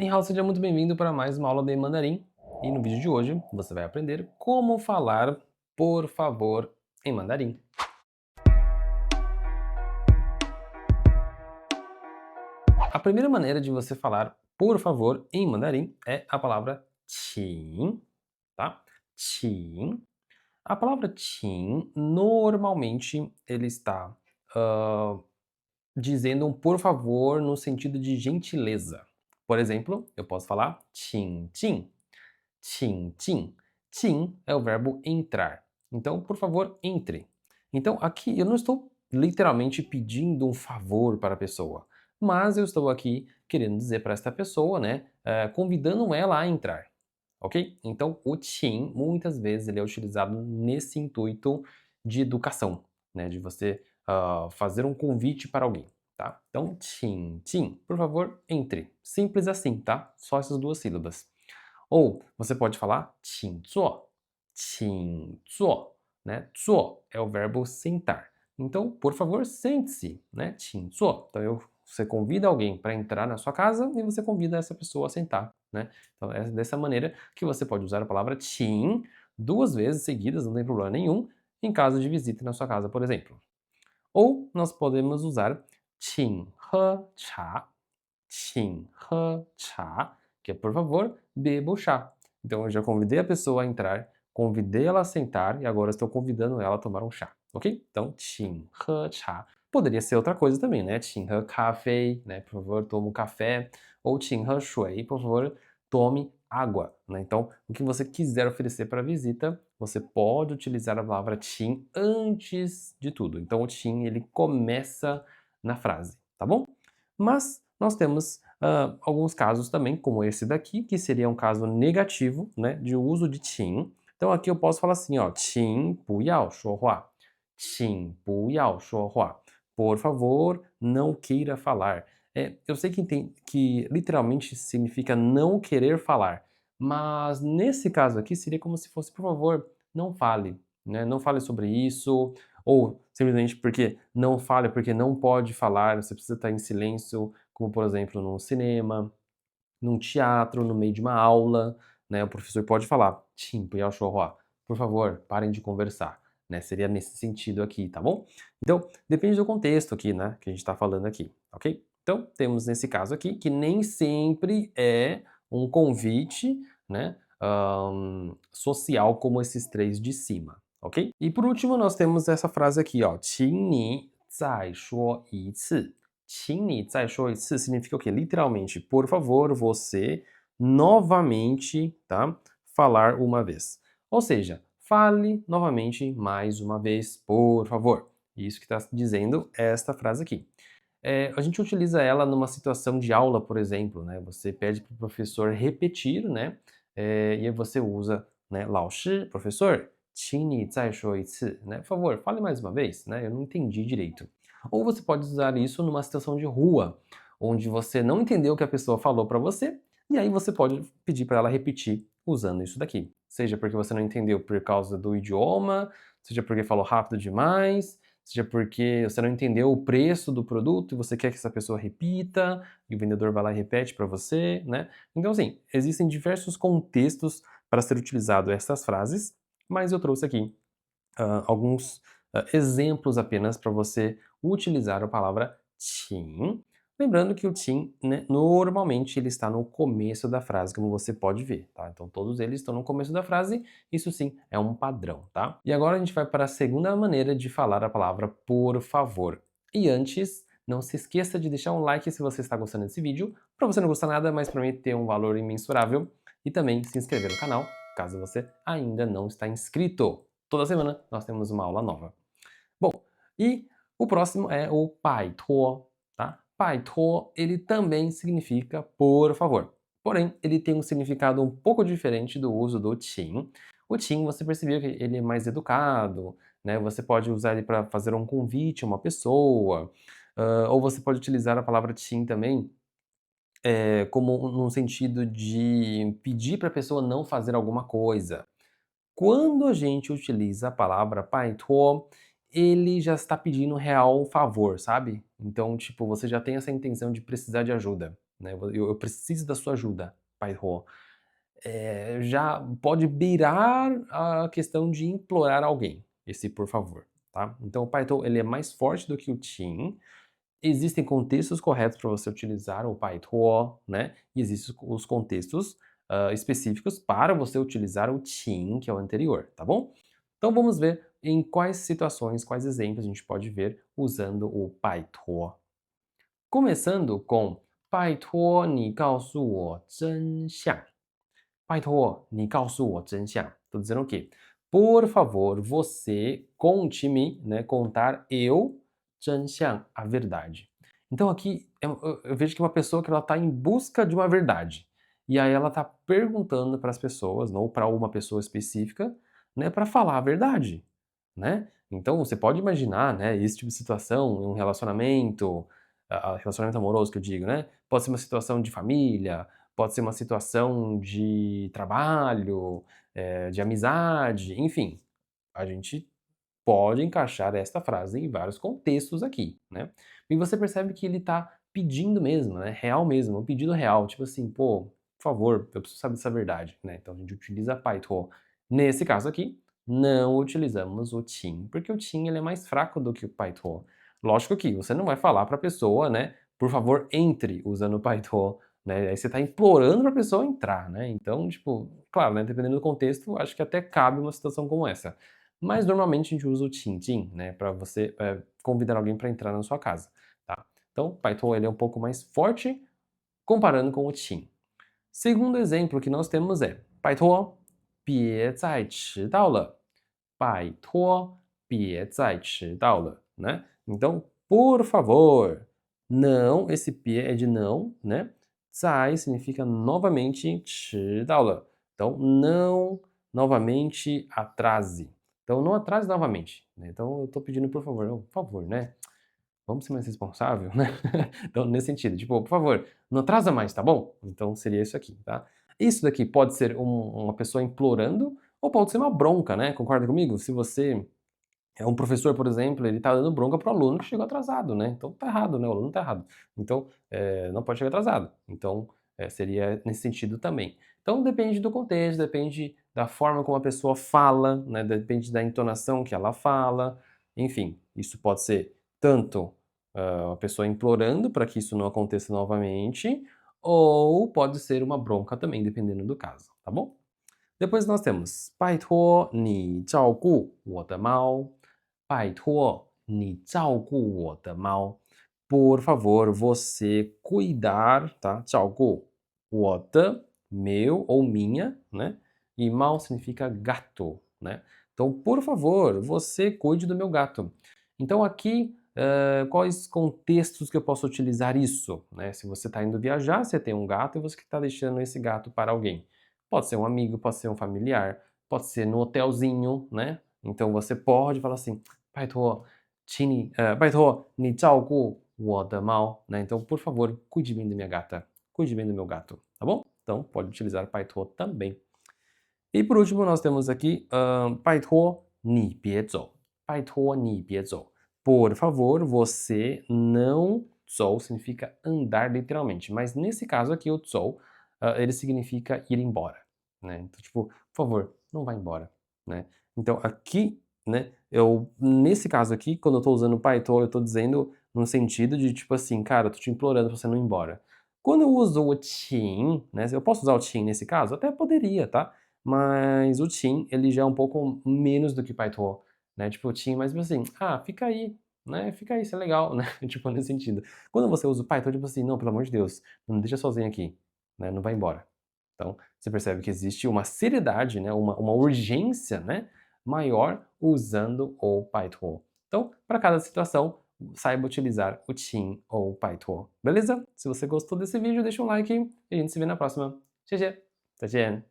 Ni hao, seja muito bem-vindo para mais uma aula de mandarim. E no vídeo de hoje você vai aprender como falar por favor em mandarim. A primeira maneira de você falar por favor em mandarim é a palavra "请", tá? "请". A palavra "请" normalmente ele está dizendo um por favor no sentido de gentileza. Por exemplo, eu posso falar "请进", "请进". "Tim" é o verbo entrar. Então, por favor, entre. Então, aqui eu não estou literalmente pedindo um favor para a pessoa, mas eu estou aqui querendo dizer para esta pessoa, né, convidando ela a entrar, ok? Então, o "请" muitas vezes ele é utilizado nesse intuito de educação, né, de você fazer um convite para alguém, tá? Então, "请进", por favor, entre. Simples assim, tá? Só essas duas sílabas. Ou você pode falar 请坐, 请坐, né? 坐é o verbo sentar. Então, por favor, sente-se, né? 请坐. Então, você convida alguém para entrar na sua casa e você convida essa pessoa a sentar, né? Então, é dessa maneira que você pode usar a palavra 请 duas vezes seguidas, não tem problema nenhum, em caso de visita na sua casa, por exemplo. Ou nós podemos usar 请喝茶, 请喝茶, que é por favor, beba o chá. Então eu já convidei a pessoa a entrar, convidei ela a sentar e agora estou convidando ela a tomar um chá, ok? Então, 请喝茶. Poderia ser outra coisa também, né? 请喝咖啡, né? Por favor, toma um café. Ou 请喝水, por favor, tome água, né? Então, o que você quiser oferecer para a visita, você pode utilizar a palavra 请 antes de tudo. Então, o 请 ele começa na frase, tá bom? Mas nós temos alguns casos também, como esse daqui, que seria um caso negativo, né, de uso de 请. Então aqui eu posso falar assim, ó, 请不要说话, 请不要说话. Por favor, não queira falar. Eu sei que literalmente significa não querer falar, mas nesse caso aqui seria como se fosse, por favor, não fale, né? Não fale sobre isso, ou simplesmente porque não fale, porque não pode falar, você precisa estar em silêncio, como por exemplo num cinema, num teatro, no meio de uma aula, né? O professor pode falar, 请不要说话, por favor, parem de conversar, né? Seria nesse sentido aqui, tá bom? Então, depende do contexto aqui, né? Que a gente está falando aqui, ok? Então, temos nesse caso aqui que nem sempre é um convite, né? Social como esses três de cima, ok? E por último, nós temos essa frase aqui, ó, 请你再说一次. 请你再说一次 significa o quê? Literalmente, por favor, você novamente, tá? Falar uma vez. Ou seja, fale novamente mais uma vez, por favor. Isso que está dizendo esta frase aqui. A gente utiliza ela numa situação de aula, por exemplo, né? Você pede para o professor repetir, né? E aí você usa, né? 老师, professor, 请你再说一次, né? Por favor, fale mais uma vez, né? Eu não entendi direito. Ou você pode usar isso numa situação de rua, onde você não entendeu o que a pessoa falou para você, e aí você pode pedir para ela repetir usando isso daqui. Seja porque você não entendeu por causa do idioma, seja porque falou rápido demais, seja porque você não entendeu o preço do produto e você quer que essa pessoa repita, e o vendedor vai lá e repete para você, né? Então, assim, existem diversos contextos para ser utilizado essas frases, mas eu trouxe aqui alguns exemplos apenas para você utilizar a palavra 请. Lembrando que o 请, né, normalmente ele está no começo da frase, como você pode ver, tá? Então todos eles estão no começo da frase, isso sim é um padrão, tá? E agora a gente vai para a segunda maneira de falar a palavra por favor. E antes, não se esqueça de deixar um like se você está gostando desse vídeo, para você não gostar nada, mas para mim ter um valor imensurável, e também se inscrever no canal, caso você ainda não está inscrito. Toda semana nós temos uma aula nova. Bom, e o próximo é o 拜托, tá? 拜托, ele também significa por favor. Porém, ele tem um significado um pouco diferente do uso do 请. O 请, você percebeu que ele é mais educado, né? Você pode usar ele para fazer um convite a uma pessoa, ou você pode utilizar a palavra 请 também como num sentido de pedir para a pessoa não fazer alguma coisa. Quando a gente utiliza a palavra 拜托, ele já está pedindo real um favor, sabe? Então, tipo, você já tem essa intenção de precisar de ajuda. né? Eu preciso da sua ajuda, pai Ho. Já pode beirar a questão de implorar alguém, esse por favor, tá? Então o pai Ho, ele é mais forte do que o Tim. Existem contextos corretos para você utilizar o pai Ho, né? E existem os contextos específicos para você utilizar o Tim, que é o anterior, tá bom? Então vamos ver em quais situações, quais exemplos a gente pode ver usando o pai Ho. Começando com 拜托你告诉我真相。拜托你告诉我真相. Tô dizendo o quê? Por favor, você conte-me, né? Contar eu, 真相, a verdade. Então aqui eu vejo que é uma pessoa que ela está em busca de uma verdade. E aí ela está perguntando para as pessoas, ou para uma pessoa específica, né? Para falar a verdade, né? Então você pode imaginar, né? Esse tipo de situação, um relacionamento, relacionamento amoroso que eu digo, né? Pode ser uma situação de família, pode ser uma situação de trabalho, de amizade, enfim. A gente pode encaixar esta frase em vários contextos aqui, né. E você percebe que ele está pedindo mesmo, né, real mesmo, um pedido real, tipo assim: "Pô, por favor, eu preciso saber dessa verdade", né. Então a gente utiliza "拜托". Nesse caso aqui, não utilizamos o "请", porque o "请" ele é mais fraco do que o "拜托". Lógico que você não vai falar para a pessoa, né: "Por favor, entre", usando o "拜托", né, aí você está implorando para a pessoa entrar, né. Então, tipo, claro, né, dependendo do contexto, acho que até cabe uma situação como essa. Mas normalmente a gente usa o "请进", né, para você, convidar alguém para entrar na sua casa, tá. Então, o "拜托" ele é um pouco mais forte comparando com o "请". Segundo exemplo que nós temos é 拜托别再迟到了，拜托别再迟到了, né. Então, por favor, não, esse 别 é de não, né. 再 significa novamente, 迟到了. Então, não novamente atrase. Então, não atrase novamente, né. Então eu estou pedindo por favor, por favor, né, vamos ser mais responsável, né. Então nesse sentido, tipo, por favor, não atrasa mais, tá bom? Então seria isso aqui, tá. Isso daqui pode ser uma pessoa implorando ou pode ser uma bronca, né, concorda comigo? Se você é um professor, por exemplo, ele tá dando bronca para o aluno que chegou atrasado, né, então tá errado, né, o aluno tá errado. Então, não pode chegar atrasado. Então, seria nesse sentido também. Então depende do contexto, depende da forma como a pessoa fala, né, depende da entonação que ela fala, enfim, isso pode ser tanto, a pessoa implorando para que isso não aconteça novamente, ou pode ser uma bronca também, dependendo do caso, tá bom? Depois nós temos 拜托你照顾我的猫，拜托你照顾我的猫. Por favor, você cuidar, tá? 照顾我的, meu ou minha, né? E mal significa gato, né? Então, por favor, você cuide do meu gato. Então, aqui, quais contextos que eu posso utilizar isso, né? Se você está indo viajar, você tem um gato e você está deixando esse gato para alguém. Pode ser um amigo, pode ser um familiar, pode ser no hotelzinho, né? Então você pode falar assim, 拜托，拜托你照顾我的猫, né? Então, por favor, cuide bem da minha gata, cuide bem do meu gato, tá bom? Então, pode utilizar 拜托 também. E por último, nós temos aqui, 拜托你别走，拜托你别走. Por favor, você não 走 significa andar literalmente, mas nesse caso aqui o 走, ele significa ir embora, né. Então, tipo, por favor, não vá embora, né. Então aqui, né, nesse caso aqui, quando eu estou usando o 拜托, eu estou dizendo no sentido de, tipo assim: "Cara, eu tô te implorando pra você não ir embora". Quando eu uso o 请, né, eu posso usar o 请 nesse caso? Até poderia, tá. Mas o 请, ele já é um pouco menos do que 拜托, né, tipo o 请, mas tipo assim: "Ah, fica aí, né, fica aí, isso é legal", né, tipo nesse sentido. Quando você usa o 拜托, tipo assim: "Não, pelo amor de Deus, não me deixa sozinho aqui, né, não vai embora". Então, você percebe que existe uma seriedade, né, uma urgência, né, maior usando o 拜托. Então, para cada situação, saiba utilizar o 请 ou 拜托, beleza? Se você gostou desse vídeo, deixa um like e a gente se vê na próxima. 谢谢，再见。